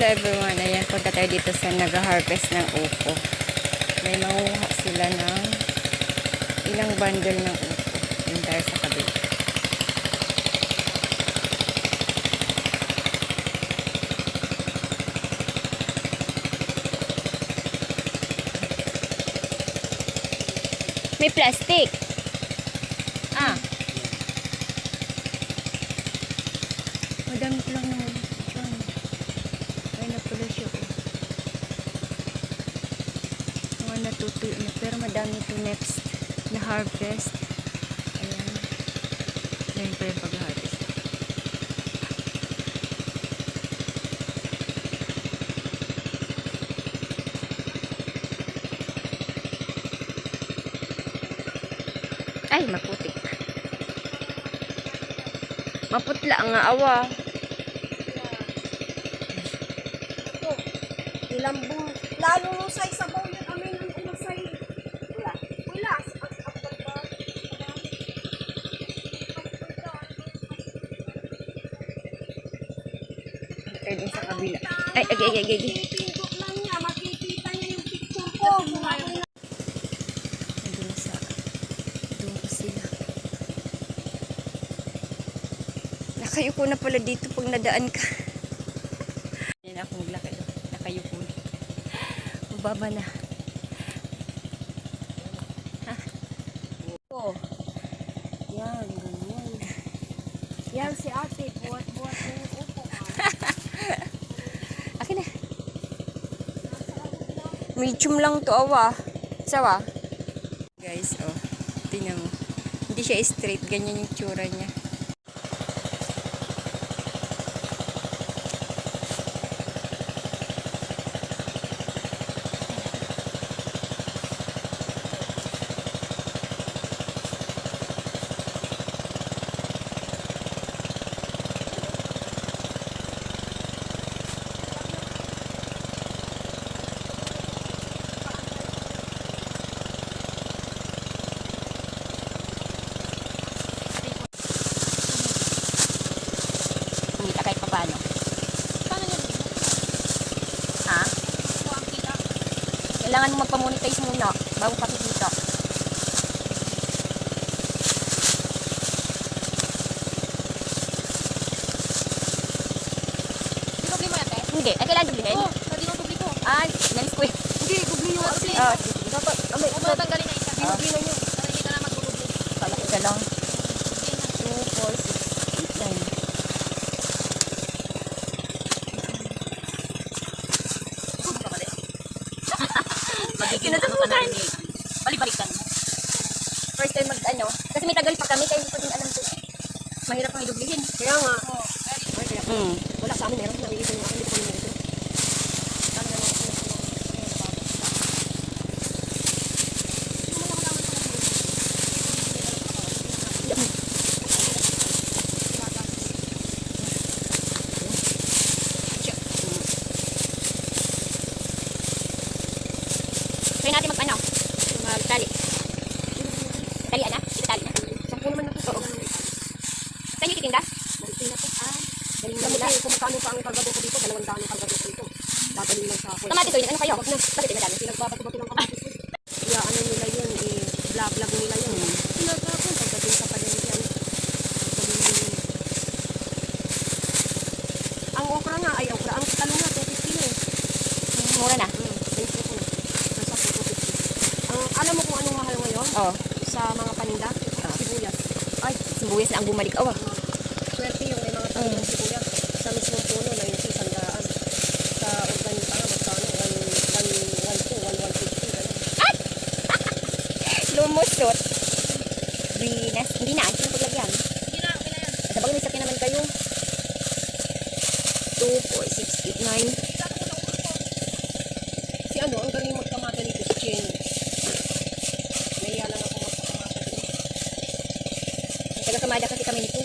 Hello everyone, ayan punta tayo dito sa nag-harvest ng upo. May manguha sila ng ilang bundle ng upo. Yung tayo sa kabila. May plastic. Ah. Madami ko lang naman. Ay, napula siya. Mga natutuyo na. Pero madami ito next na harvest. Ayan. Ngayon pa yung pag-harvest. Ay, maputik. Maputla ang awa. Lambong, lalo no sa isabaw yun, amin ang umasay. Wala. Tayo din sa kabila. Ay. Pindot lang niya, makikita niya yung picture ko. Doon ko sila. Nakayuko na pala dito pag nadaan ka. Yan akong laki doon. Nakayuko na. Mababa na. Ha? Oh. Yan, ganyan. Yan si ate, buhat-buhat na yung upo. Akin na. Medium lang to, awa. Sawa. Guys, oh. Tingnan mo. Hindi siya straight. Ganyan yung tsura niya. Kumita kahit pa paano. Paano niya dito? Ha? Ang kita. Kailangan mo magpa-monetize muna bago pakikita. Dubli mo ate? Hindi. Ay, kailangan dublihin? Oo, pwede mo dubli ko. Ay, nalis ko yun. Hindi, dubli yung ate. Ah, Dapat, tatanggalin na isa. Dubli na nyo. Para hindi ka na magdubli. kala ko isa lang. Dubli na. 2, 4, 6, 8, 9. Magiging ano ka na rin eh. Balik-balikan mo. First time mag-ano. Kasi may tagal pa kami, kaya hindi ko din alam to. Mahirap ang idublihin. Kaya nga. Wala sa amin, meron. Naiipon yung akin, hindi ko kami naiipon. Try natin mag-ano? Mag-tali. Talian na? Itali na? Sampo naman na po. Oo. Saan yung titinda? Balikin na po. Galing Alam mo nila. kayo, kung magkano pa ang kargado ko dito, 200 ang kargado ko dito. Dadalhin lang sa ako. Kamatis oil, ano kayo? Wag na. Bakit yung madami? Pinagbabato-bato ng kamatis ko. Kaya ano nila yun, vlog nila yun. Pinagkakon, pagdating sa palengke, ang okra nga, ay okra, ang talong nga, 250 na eh. Mura na. Base ko na. Nasa 250. Alam mo kung anong mahal ngayon? Oo. Sa mga paninda? Sibuyas. Ay, sibuyas na ang bumalik. Awa. Swerte yung may mga tanong sibuyas. Sa mismong puno na yung sisandaan. Sa organic pa nga, magkano? 150. Lumusot. Venus. Hindi na. Saan paglagyan? Hindi na, okay na yan. Sa bagay may sakyan naman kayo. 2, 4, 6, 8, 9. Si ano, ang galing magkamata nito, si Jenny. Nahiya lang ako magkamata. Taga-kamada kasi kami nito.